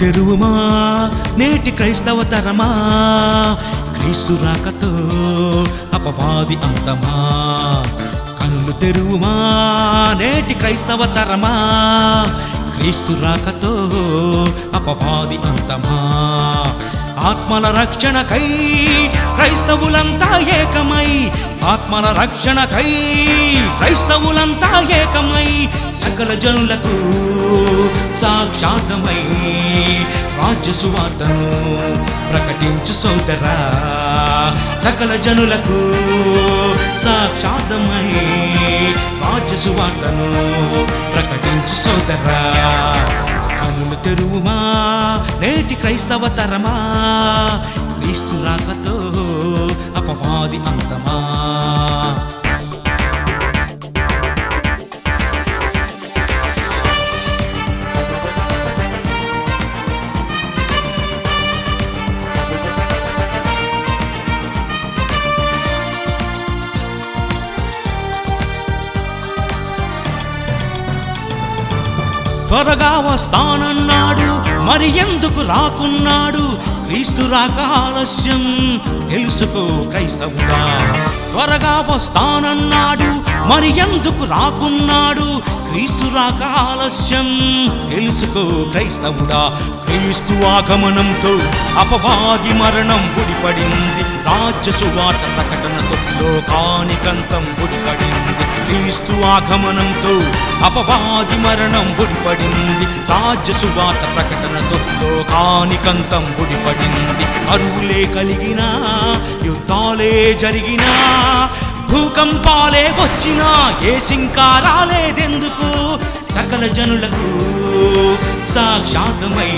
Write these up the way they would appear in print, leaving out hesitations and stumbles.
తెరువుమా నేటి క్రైస్తవ తరమా, క్రీస్తు రాకతో అపవాది అంతమా. కన్నులు తెరువుమా నేటి క్రైస్తవ తరమా, క్రీస్తు రాకతో అపవాది అంతమా. ఆత్మల రక్షణకై క్రైస్తవులంతా ఏకమై, ఆత్మల రక్షణకై క్రైస్తవులంతా ఏకమై, సకల జనులకు సాక్షాత్మై రాజ్య సువార్తను ప్రకటించు సోదరా. సకల జనులకు సాక్షాత్మై రాజ్య సువార్తను ప్రకటించు సోదరా. కన్నులు తెరువుమా నేటి క్రైస్తవ తరమా, క్రీస్తు రాకతో అపవాది అంతమా. త్వరగా వస్తానన్నాడు, మరి ఎందుకు రాకున్నాడు? క్రీస్తు రాక ఆలస్యం తెలుసుకో క్రైస్తవుడా. త్వరగా వస్తానన్నాడు, మరి ఎందుకు రాకున్నాడు? క్రీస్తు రాక ఆలస్యం తెలుసుకో క్రైస్తవుడా. క్రీస్తు ఆగమనంతో అపవాది మరణం ముడిపడింది, రాజ్య సువార్త ప్రకటనతో లోకానికంతం ముడిపడింది. క్రీస్తు ఆగమనంతో అపవాది మరణం ముడిపడింది, రాజ్య సువార్త ప్రకటనతో లోకానికంతం ముడిపడింది. కరువులే కలిగినా, యుద్ధాలే జరిగినా, భూకంపాలే వచ్చినా ఏ సింకా రాలేదెందుకు? సకల జనులకు సాక్షాత్మై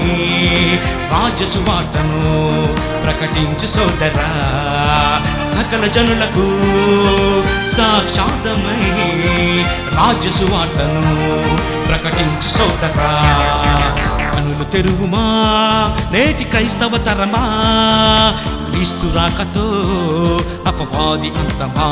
రాజ్య సువార్తను ప్రకటించు సోదరా. సకల జనులకు సాక్షాత్మై రాజ్య సువార్తను ప్రకటించు సోదరా. కన్నులు తెరువుమా నేటి క్రైస్తవ తరమా, క్రీస్తు రాకతో అపవాది అంతమా.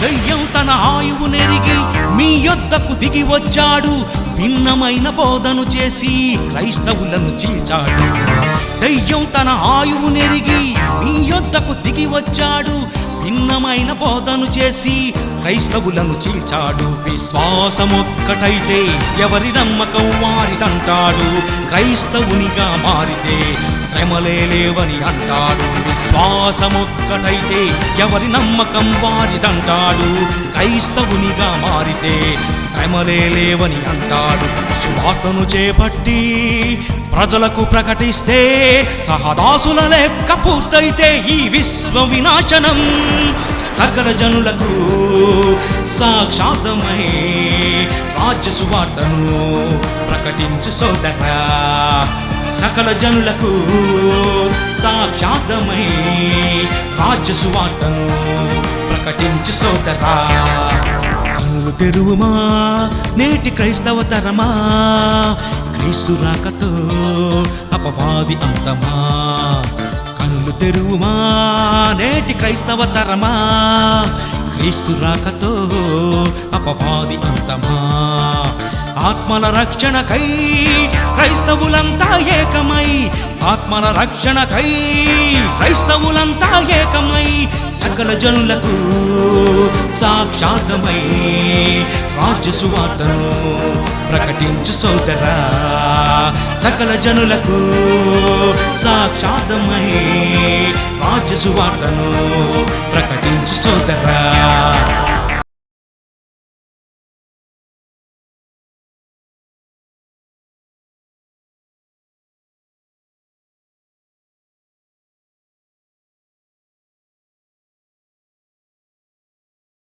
దయ్యం తన ఆయువు నెరిగి మీ యొద్దకు దిగి వచ్చాడు, భిన్నమైన బోధను చేసి క్రైస్తవులను చీల్చాడు. దయ్యం తన ఆయువు నెరిగి మీ యొద్దకు దిగి వచ్చాడు, భిన్నమైన బోధను చేసి క్రైస్తవులను చీల్చాడు. విశ్వాసమొక్కటైతే ఎవరి నమ్మకం వారిదంటాడు, క్రైస్తవునిగా మారితే శ్రమలే లేవని అంటాడు. విశ్వాసమొక్కటైతే ఎవరి నమ్మకం వారిదంటాడు, క్రైస్తవునిగా మారితే శ్రమలే లేవని అంటాడు. సువార్తను చేపట్టి ప్రజలకు ప్రకటిస్తే సహదాసుల లెక్క పూర్తయితే ఈ విశ్వ వినాశనం. సకల జనులకు సాక్షాత్మై రాజ్య సువార్తను ప్రకటించు సోదరా. సకల జనులకు సాక్షాత్మై రాజ్య సువార్తను ప్రకటించు సోదరా. కన్నులు తెరువుమా నేటి క్రైస్తవ తరమా, క్రీస్తు రాకతో అపవాది అంతమా. కన్నులు తెరువుమా నేటి క్రైస్తవ తరమా, క్రీస్తు రాకతో అపవాది అంతమా. ఆత్మల రక్షణకై క్రైస్తవులంతా ఏకమై, ఆత్మల రక్షణకై క్రైస్తవులంతా ఏకమై, సకల జనులకు సాక్షాత్మై రాజ్య సువార్తను ప్రకటించు సోదరా. సకల జనులకు సాక్షాత్మై రాజ్య సువార్తను ప్రకటించు సోదరా.